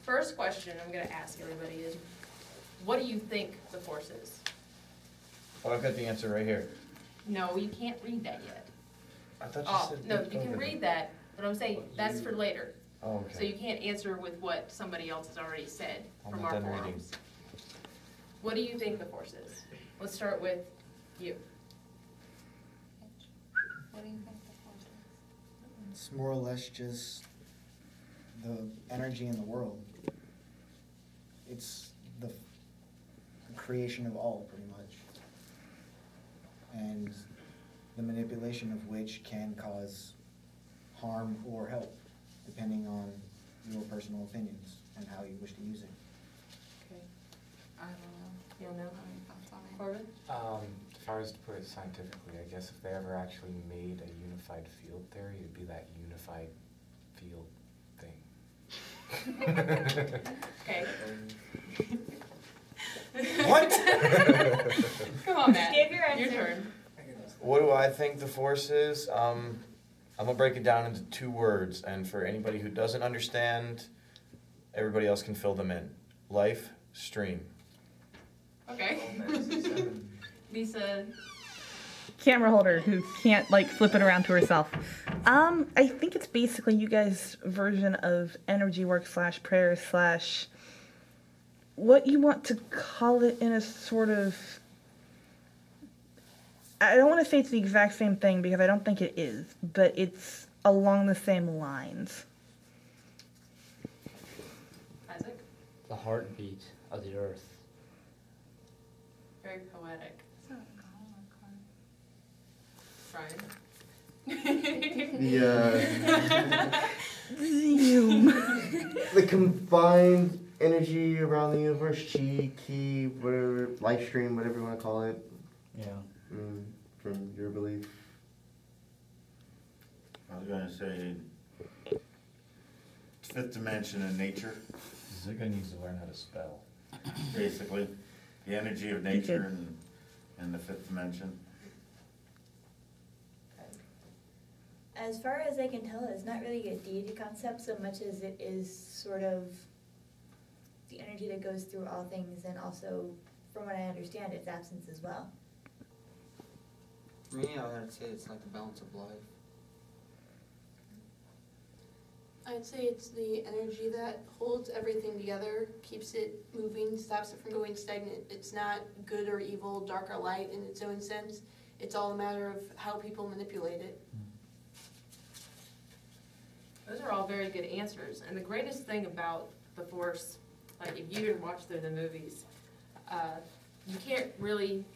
first question I'm going to ask everybody is, what do you think the Force is? Oh, I've got the answer right here. No, you can't read that yet. I thought you said... No, you can read that, but I'm saying that's for later. Oh, okay. So you can't answer with what somebody else has already said from our done forums. reading. What do you think the Force is? Let's start with you. What do you think the Force is? It's more or less just the energy in the world. It's the creation of all, pretty much. And the manipulation of which can cause harm or help, depending on your personal opinions and how you wish to use it. Okay. I don't know. You don't know? Any thoughts on it? Corbin? If I was to put it scientifically, I guess if they ever actually made a unified field theory, it'd be that unified field thing. Okay. What? Come on, Matt. Give your answer. Your turn. What do I think the Force is? I'm going to break it down into 2 words, and for anybody who doesn't understand, everybody else can fill them in. Life stream. Okay. Lisa. Camera holder who can't like flip it around to herself. I think it's basically you guys' version of energy work / prayer / what you want to call it in a sort of... I don't want to say it's the exact same thing because I don't think it is, but it's along the same lines. Isaac? The heartbeat of the earth. Very poetic. Is that a color Brian? The combined energy around the universe, chi, ki, whatever, life stream, whatever you want to call it. Yeah. From your belief. I was going to say, 5th dimension in nature, Zigga needs to learn how to spell. basically. The energy of nature and the 5th dimension. As far as I can tell, it's not really a deity concept so much as it is sort of the energy that goes through all things, and also, from what I understand, its absence as well. For me, I would say it's like the balance of life. I'd say it's the energy that holds everything together, keeps it moving, stops it from going stagnant. It's not good or evil, dark or light in its own sense. It's all a matter of how people manipulate it. Those are all very good answers. And the greatest thing about the Force, like if you didn't watch through the movies, they can't really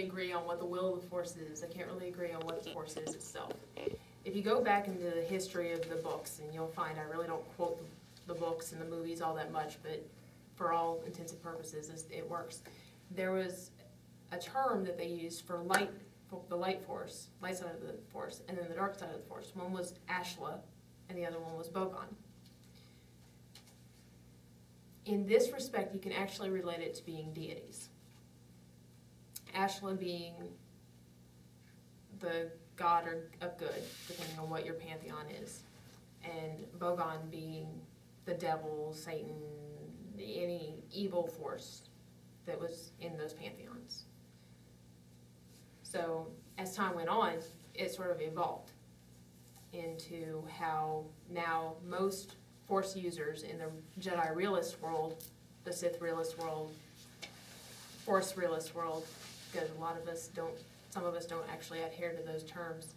agree on what the will of the Force is. They can't really agree on what the Force is itself. If you go back into the history of the books, and you'll find I really don't quote the books and the movies all that much, but for all intents and purposes, it works. There was a term that they used for light, the light force, light side of the Force, and then the dark side of the Force. One was Ashla, and the other one was Bogon. In this respect, you can actually relate it to being deities. Ashla being the god of good, depending on what your pantheon is, and Bogon being the devil, Satan, any evil force that was in those pantheons. So as time went on, it sort of evolved into how now most Force users in the Jedi realist world, the Sith realist world, Force realist world, because a lot of us don't, some of us don't actually adhere to those terms,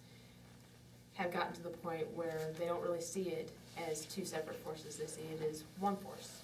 have gotten to the point where they don't really see it as 2 separate forces. They see it as one force.